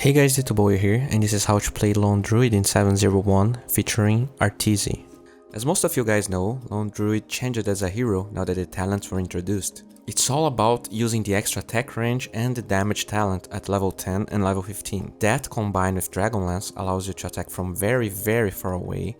Hey guys, D.Bowie here, and this is how to play Lone Druid in 701 featuring Arteezy. As most of you guys know, Lone Druid changed as a hero now that the talents were introduced. It's all about using the extra attack range and the damage talent at level 10 and level 15. That combined with Dragonlance allows you to attack from very far away,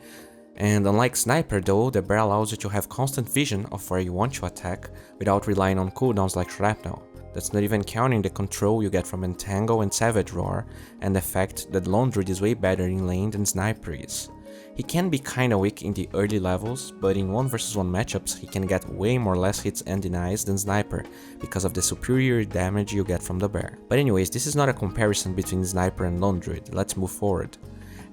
and unlike Sniper though, the bear allows you to have constant vision of where you want to attack without relying on cooldowns like Shrapnel. That's not even counting the control you get from Entangle and Savage Roar, and the fact that Lone Druid is way better in lane than Sniper is. He can be kinda weak in the early levels, but in 1 vs 1 matchups he can get way more less hits and denies than Sniper, because of the superior damage you get from the bear. But anyways, this is not a comparison between Sniper and Lone Druid, let's move forward.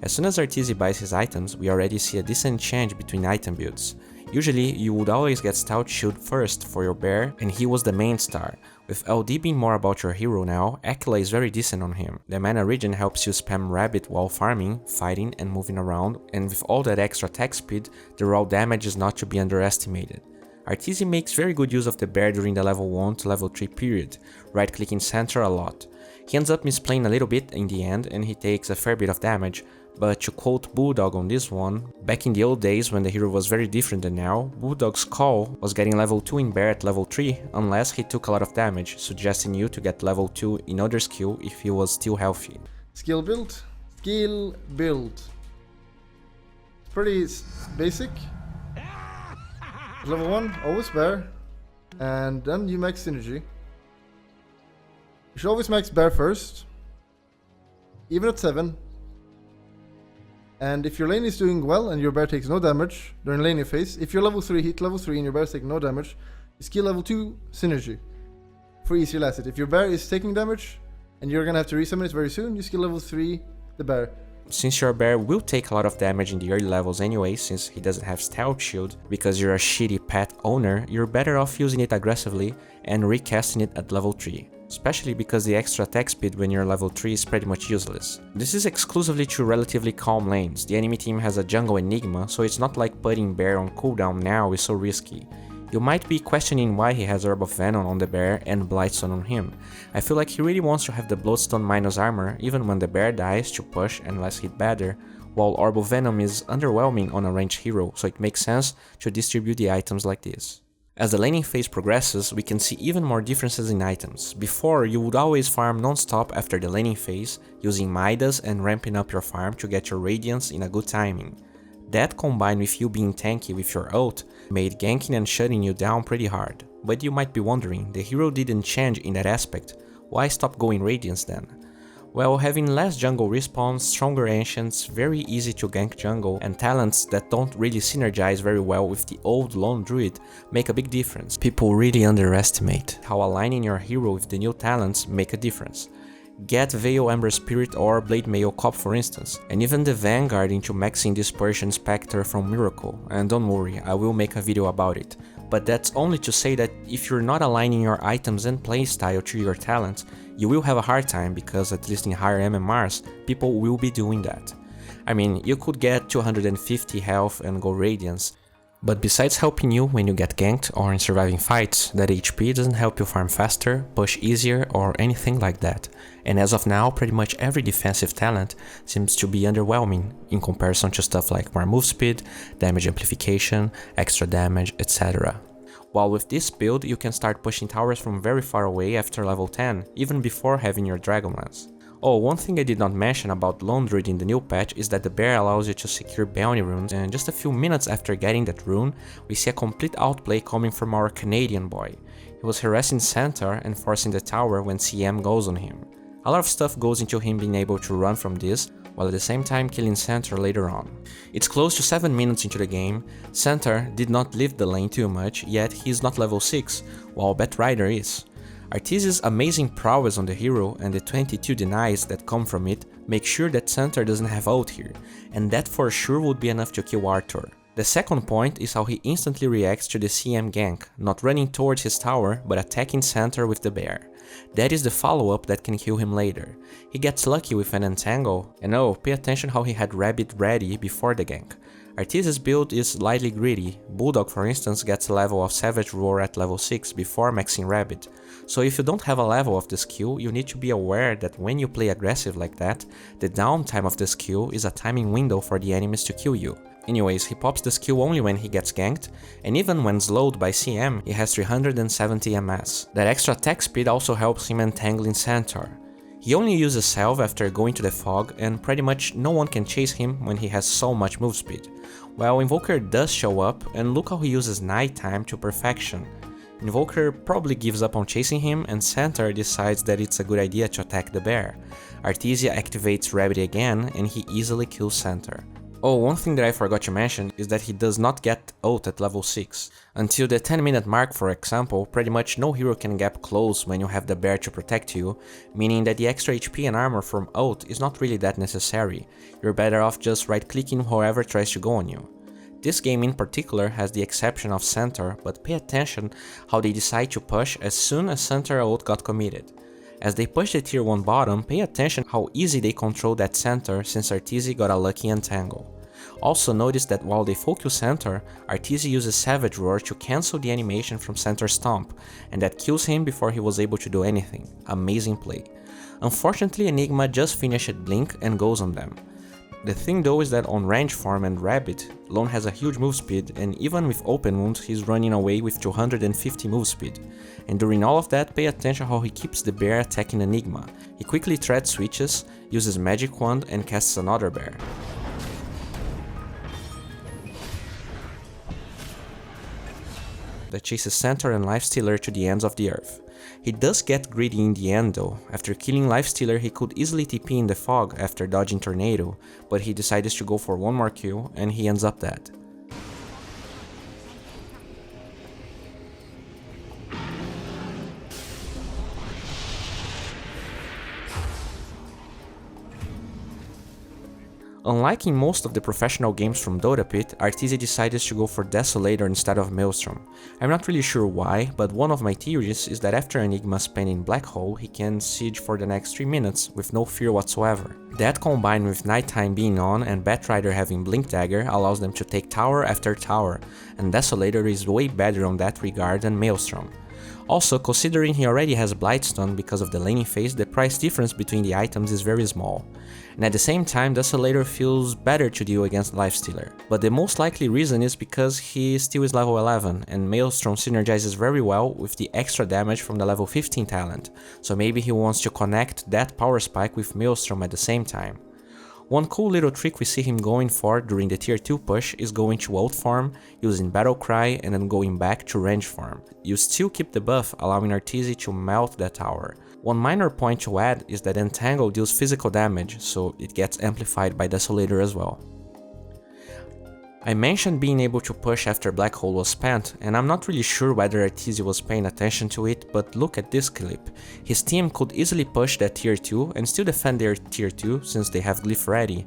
As soon as Arteezy buys his items, we already see a decent change between item builds. Usually, you would always get Stout Shield first for your bear, and he was the main star. With LD being more about your hero now, Aquila is very decent on him. The mana regen helps you spam Rabbit while farming, fighting and moving around, and with all that extra attack speed, the raw damage is not to be underestimated. Arteezy makes very good use of the bear during the level 1 to level 3 period, right-clicking center a lot. He ends up misplaying a little bit in the end and he takes a fair bit of damage, but to quote Bulldog on this one, back in the old days when the hero was very different than now, Bulldog's call was getting level 2 in bear at level 3 unless he took a lot of damage, suggesting you to get level 2 in other skill if he was still healthy. Skill build. Pretty basic. Level 1, always bear, and then you max synergy. You should always max bear first, even at 7. And if your lane is doing well and your bear takes no damage during laning phase, if you're level 3, hit level 3 and your bear is taking no damage, you skill level 2 synergy for easier last hit. If your bear is taking damage and you're gonna have to resummon it very soon, you skill level 3 the bear. Since your bear will take a lot of damage in the early levels anyway, since he doesn't have Stealth Shield, because you're a shitty pet owner, you're better off using it aggressively and recasting it at level 3. Especially because the extra attack speed when you're level 3 is pretty much useless. This is exclusively to relatively calm lanes. The enemy team has a jungle Enigma, so it's not like putting bear on cooldown now is so risky. You might be questioning why he has Herb of Venom on the bear and Blightstone on him. I feel like he really wants to have the Bloodstone minus armor even when the bear dies to push and less hit better, while Orb of Venom is underwhelming on a ranged hero, so it makes sense to distribute the items like this. As the laning phase progresses, we can see even more differences in items. Before, you would always farm non-stop after the laning phase, using Midas and ramping up your farm to get your Radiance in a good timing. That combined with you being tanky with your ult, made ganking and shutting you down pretty hard. But you might be wondering, the hero didn't change in that aspect, why stop going Radiance then? Well, having less jungle respawns, stronger ancients, very easy to gank jungle, and talents that don't really synergize very well with the old Lone Druid make a big difference. People really underestimate how aligning your hero with the new talents make a difference. Get Veil Ember Spirit or Blade Mail Cop for instance, and even the Vanguard into maxing Dispersion Spectre from Miracle, and don't worry, I will make a video about it. But that's only to say that if you're not aligning your items and playstyle to your talents, you will have a hard time because at least in higher MMRs, people will be doing that. I mean, you could get 250 health and go Radiance, but besides helping you when you get ganked or in surviving fights, that HP doesn't help you farm faster, push easier or anything like that. And as of now, pretty much every defensive talent seems to be underwhelming in comparison to stuff like more move speed, damage amplification, extra damage, etc. While with this build, you can start pushing towers from very far away after level 10, even before having your Dragonlance. Oh, one thing I did not mention about Lone Druid in the new patch is that the bear allows you to secure bounty runes, and just a few minutes after getting that rune, we see a complete outplay coming from our Canadian boy. He was harassing Centaur and forcing the tower when CM goes on him. A lot of stuff goes into him being able to run from this, while at the same time killing Centaur later on. It's close to 7 minutes into the game, Centaur did not lift the lane too much, yet he is not level 6, while Batrider is. Arteezy's amazing prowess on the hero and the 22 denies that come from it make sure that Centaur doesn't have ult here, and that for sure would be enough to kill Arthur. The second point is how he instantly reacts to the CM gank, not running towards his tower but attacking Centaur with the bear. That is the follow-up that can kill him later. He gets lucky with an entangle, and oh, pay attention how he had Rabbit ready before the gank. Arteezy's build is slightly greedy. Bulldog for instance gets a level of Savage Roar at level 6 before maxing Rabbit, so if you don't have a level of the skill, you need to be aware that when you play aggressive like that, the downtime of the skill is a timing window for the enemies to kill you. Anyways, he pops the skill only when he gets ganked, and even when slowed by CM, he has 370 MS. That extra attack speed also helps him entangling Centaur. He only uses Salve after going to the fog, and pretty much no one can chase him when he has so much move speed. Well, Invoker does show up, and look how he uses Nighttime to perfection. Invoker probably gives up on chasing him, and Centaur decides that it's a good idea to attack the bear. Arteezy activates Rabbit again, and he easily kills Centaur. Oh, one thing that I forgot to mention is that he does not get ult at level 6. Until the 10-minute mark, for example, pretty much no hero can gap close when you have the bear to protect you, meaning that the extra HP and armor from ult is not really that necessary. You're better off just right-clicking whoever tries to go on you. This game in particular has the exception of Centaur, but pay attention how they decide to push as soon as Centaur ult got committed. As they push the tier 1 bottom, pay attention how easy they control that Centaur since Arteezy got a lucky entangle. Also notice that while they focus Centaur, Arteezy uses Savage Roar to cancel the animation from Centaur's Stomp, and that kills him before he was able to do anything. Amazing play. Unfortunately, Enigma just finished Blink and goes on them. The thing though is that on Range Farm and Rabbit, Lone has a huge move speed, and even with open wounds he's running away with 250 move speed. And during all of that, pay attention how he keeps the bear attacking Enigma. He quickly thread switches, uses Magic Wand and casts another bear. That chases Centaur and Lifestealer to the ends of the earth. He does get greedy in the end though. After killing Lifestealer, he could easily TP in the fog after dodging Tornado, but he decides to go for one more kill and he ends up dead. Unlike in most of the professional games from Dota Pit, Arteezy decided to go for Desolator instead of Maelstrom. I'm not really sure why, but one of my theories is that after Enigma spending Black Hole, he can siege for the next 3 minutes with no fear whatsoever. That combined with Nighttime being on and Batrider having Blink Dagger allows them to take tower after tower, and Desolator is way better on that regard than Maelstrom. Also, considering he already has Blightstone because of the laning phase, the price difference between the items is very small. And at the same time, Desolator feels better to deal against Lifestealer. But the most likely reason is because he still is level 11, and Maelstrom synergizes very well with the extra damage from the level 15 talent, so maybe he wants to connect that power spike with Maelstrom at the same time. One cool little trick we see him going for during the tier 2 push is going to ult farm, using Battle Cry and then going back to range farm. You still keep the buff, allowing Arteezy to melt that tower. One minor point to add is that Entangle deals physical damage, so it gets amplified by Desolator as well. I mentioned being able to push after Black Hole was spent, and I'm not really sure whether Arteezy was paying attention to it, but look at this clip. His team could easily push that tier 2 and still defend their tier 2 since they have Glyph ready.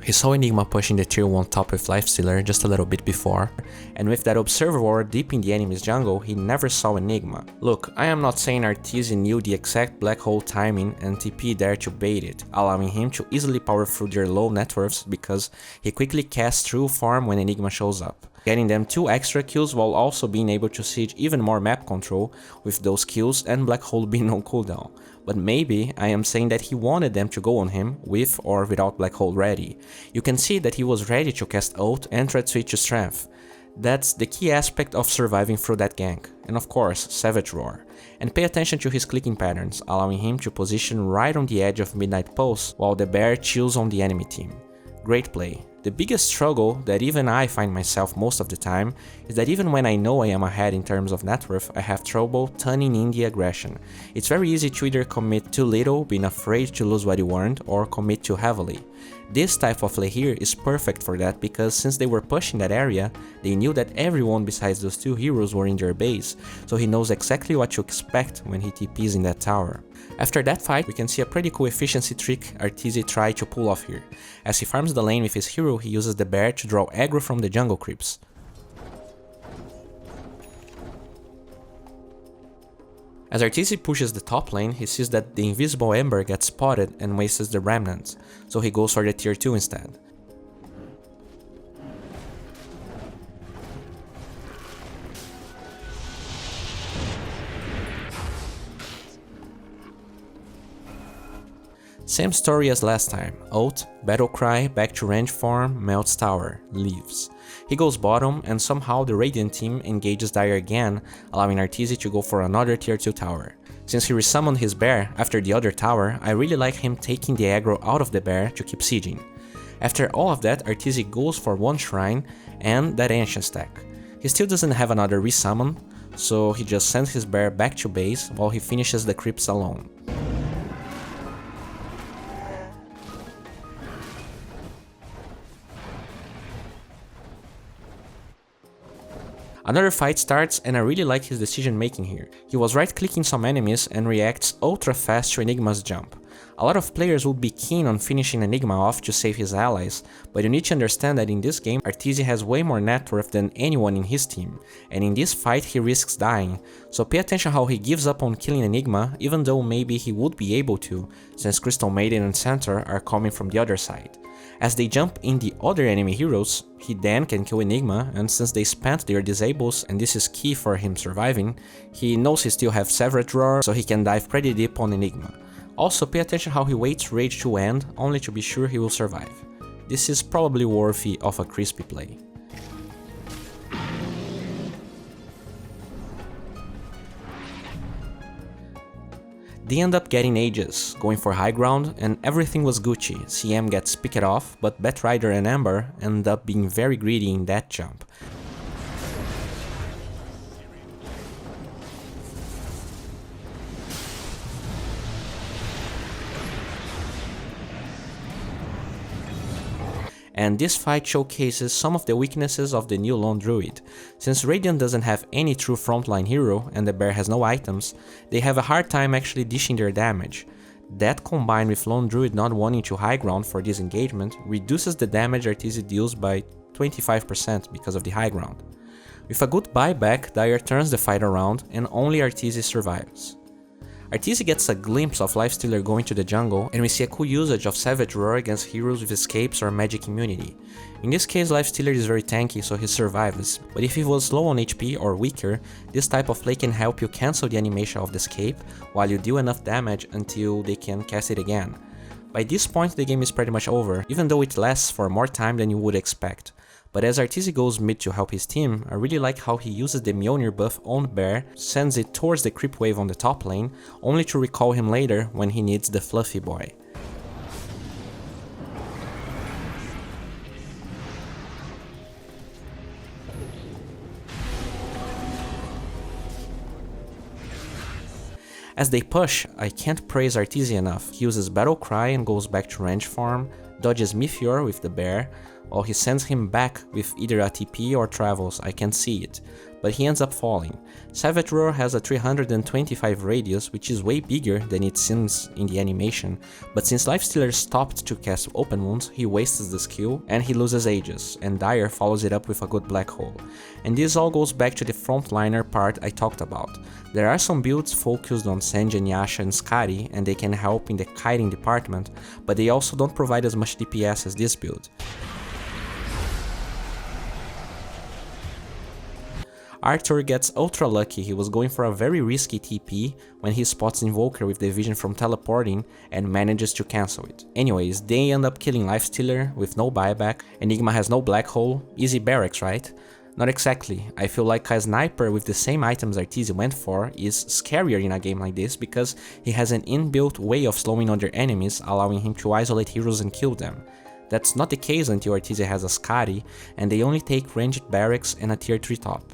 He saw Enigma pushing the tier 1 top with Lifestealer just a little bit before, and with that Observer Ward deep in the enemy's jungle, he never saw Enigma. Look, I am not saying Arteezy knew the exact Black Hole timing and TP there to bait it, allowing him to easily power through their low net worths because he quickly casts True Farm when Enigma shows up, getting them 2 extra kills while also being able to siege even more map control with those kills and Black Hole being on cooldown. But maybe I am saying that he wanted them to go on him with or without Black Hole ready. You can see that he was ready to cast ult and thread switch to strength. That's the key aspect of surviving through that gank, and of course Savage Roar. And pay attention to his clicking patterns, allowing him to position right on the edge of Midnight Pulse while the bear chills on the enemy team. Great play. The biggest struggle that even I find myself most of the time is that even when I know I am ahead in terms of net worth, I have trouble turning in the aggression. It's very easy to either commit too little, being afraid to lose what you earned, or commit too heavily. This type of play here is perfect for that because since they were pushing that area, they knew that everyone besides those 2 heroes were in their base, so he knows exactly what to expect when he TPs in that tower. After that fight, we can see a pretty cool efficiency trick Arteezy tried to pull off here. As he farms the lane with his hero, he uses the bear to draw aggro from the jungle creeps. As Arteezy pushes the top lane, he sees that the invisible Ember gets spotted and wastes the Remnant, so he goes for the tier 2 instead. Same story as last time, ult, battle cry, back to range farm, melts tower, leaves. He goes bottom and somehow the Radiant team engages Dire again, allowing Arteezy to go for another tier 2 tower. Since he resummoned his bear after the other tower, I really like him taking the aggro out of the bear to keep sieging. After all of that, Arteezy goes for one shrine and that ancient stack. He still doesn't have another resummon, so he just sends his bear back to base while he finishes the creeps alone. Another fight starts and I really like his decision making here. He was right clicking some enemies and reacts ultra fast to Enigma's jump. A lot of players would be keen on finishing Enigma off to save his allies, but you need to understand that in this game Arteezy has way more net worth than anyone in his team, and in this fight he risks dying, so pay attention how he gives up on killing Enigma even though maybe he would be able to, since Crystal Maiden and Centaur are coming from the other side. As they jump in the other enemy heroes, he then can kill Enigma, and since they spent their disables and this is key for him surviving, he knows he still have Savage Roar, so he can dive pretty deep on Enigma. Also pay attention how he waits Rage to end, only to be sure he will survive. This is probably worthy of a crispy play. They end up getting Aegis, going for high ground, and everything was Gucci. CM gets picked off, but Batrider and Ember end up being very greedy in that jump. And this fight showcases some of the weaknesses of the new Lone Druid. Since Radiant doesn't have any true frontline hero and the bear has no items, they have a hard time actually dishing their damage. That combined with Lone Druid not wanting to high ground for this engagement reduces the damage Arteezy deals by 25% because of the high ground. With a good buyback, Dire turns the fight around and only Arteezy survives. Arteezy gets a glimpse of Lifestealer going to the jungle, and we see a cool usage of Savage Roar against heroes with escapes or magic immunity. In this case, Lifestealer is very tanky, so he survives, but if he was low on HP or weaker, this type of play can help you cancel the animation of the escape, while you deal enough damage until they can cast it again. By this point the game is pretty much over, even though it lasts for more time than you would expect. But as Arteezy goes mid to help his team, I really like how he uses the Mjolnir buff on Bear, sends it towards the creep wave on the top lane, only to recall him later when he needs the fluffy boy. As they push, I can't praise Arteezy enough. He uses Battle Cry and goes back to range farm, dodges Meteor with the bear, while he sends him back with either a TP or travels, I can see it, but he ends up falling. Savage Roar has a 325 radius, which is way bigger than it seems in the animation, but since Lifestealer stopped to cast open wounds, he wastes the skill and he loses Aegis, and Dire follows it up with a good black hole. And this all goes back to the frontliner part I talked about. There are some builds focused on Sanjian, Yasha and Skadi, and they can help in the kiting department, but they also don't provide as much DPS as this build. Arthur gets ultra lucky. He was going for a very risky TP when he spots Invoker with the vision from teleporting and manages to cancel it. Anyways, they end up killing Lifestealer with no buyback, Enigma has no black hole, easy barracks, right? Not exactly. I feel like a sniper with the same items Arteezy went for is scarier in a game like this because he has an inbuilt way of slowing other enemies, allowing him to isolate heroes and kill them. That's not the case until Arteezy has a Skadi, and they only take ranged barracks and a tier 3 top.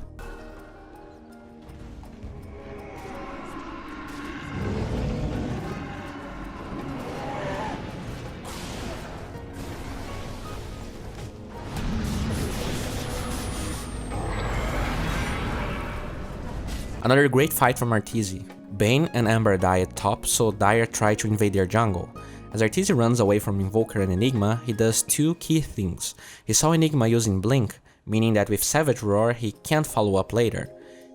Another great fight from Arteezy. Bane and Ember die at top, so Dire try to invade their jungle. As Arteezy runs away from Invoker and Enigma, he does two key things. He saw Enigma using Blink, meaning that with Savage Roar he can't follow up later.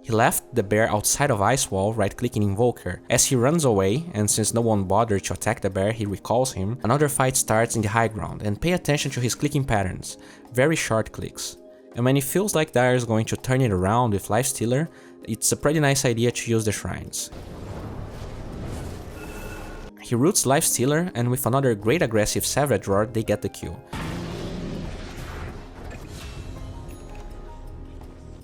He left the bear outside of Ice Wall, right-clicking Invoker. As he runs away, and since no one bothered to attack the bear, he recalls him, another fight starts in the high ground, and pay attention to his clicking patterns. Very short clicks. And when it feels like Dire is going to turn it around with Lifestealer, it's a pretty nice idea to use the shrines. He roots Lifestealer, and with another great aggressive Savage Roar, they get the kill.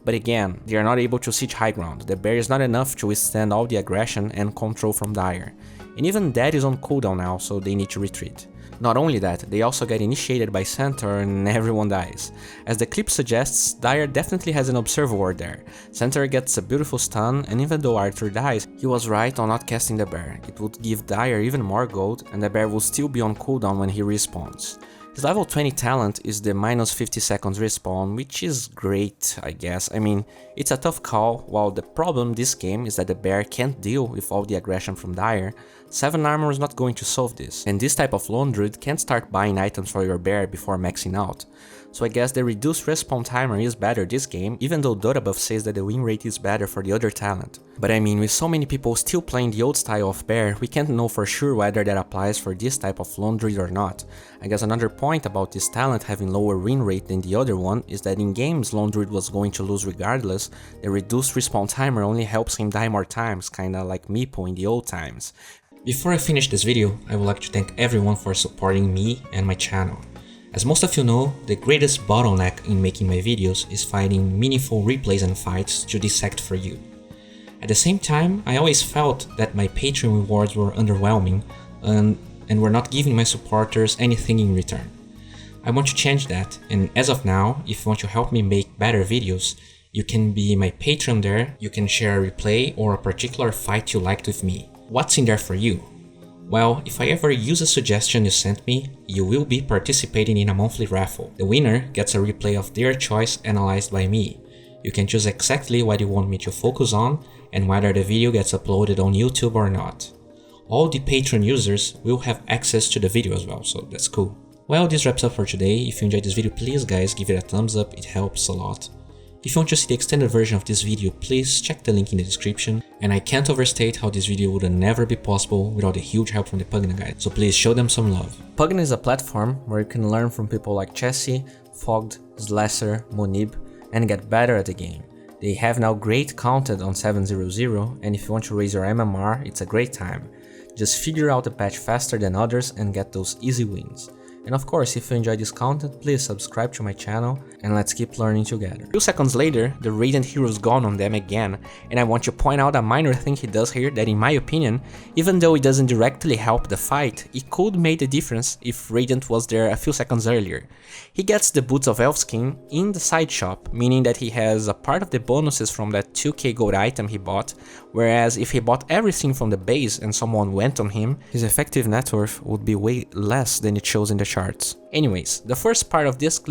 But again, they are not able to siege high ground. The bear is not enough to withstand all the aggression and control from Dire. And even that is on cooldown now, so they need to retreat. Not only that, they also get initiated by Centaur and everyone dies. As the clip suggests, Dire definitely has an Observer Ward there. Centaur gets a beautiful stun, and even though Arthur dies, he was right on not casting the bear. It would give Dire even more gold, and the bear will still be on cooldown when he respawns. His level 20 talent is the minus 50 seconds respawn, which is great, I guess. I mean, it's a tough call, while the problem this game is that the bear can't deal with all the aggression from Dire. 7 armor is not going to solve this, and this type of Lone Druid can't start buying items for your bear before maxing out. So I guess the reduced respawn timer is better this game, even though Dota buff says that the win rate is better for the other talent. But I mean, with so many people still playing the old style of bear, we can't know for sure whether that applies for this type of Lone Druid or not. I guess another point about this talent having lower win rate than the other one is that in games Lone Druid was going to lose regardless, the reduced respawn timer only helps him die more times, kinda like Meepo in the old times. Before I finish this video, I would like to thank everyone for supporting me and my channel. As most of you know, the greatest bottleneck in making my videos is finding meaningful replays and fights to dissect for you. At the same time, I always felt that my Patron rewards were underwhelming and were not giving my supporters anything in return. I want to change that, and as of now, if you want to help me make better videos, you can be my patron there, you can share a replay or a particular fight you liked with me. What's in there for you? Well, if I ever use a suggestion you sent me, you will be participating in a monthly raffle. The winner gets a replay of their choice analyzed by me. You can choose exactly what you want me to focus on and whether the video gets uploaded on YouTube or not. All the Patreon users will have access to the video as well, so that's cool. Well, this wraps up for today. If you enjoyed this video, please guys give it a thumbs up, it helps a lot. If you want to see the extended version of this video, please check the link in the description, and I can't overstate how this video would never be possible without the huge help from the Pugna guys, so please show them some love. Pugna is a platform where you can learn from people like Chessie, Fogged, Slasher, Monib, and get better at the game. They have now great content on 7.0.0, and if you want to raise your MMR, it's a great time. Just figure out the patch faster than others and get those easy wins. And of course, if you enjoyed this content, please subscribe to my channel and let's keep learning together. A few seconds later, the Radiant hero's gone on them again, and I want to point out a minor thing he does here that in my opinion, even though it doesn't directly help the fight, it could make a difference if Radiant was there a few seconds earlier. He gets the Boots of Elfskin in the side shop, meaning that he has a part of the bonuses from that 2k gold item he bought, whereas if he bought everything from the base and someone went on him, his effective net worth would be way less than it shows in the charts. Anyways, the first part of this clip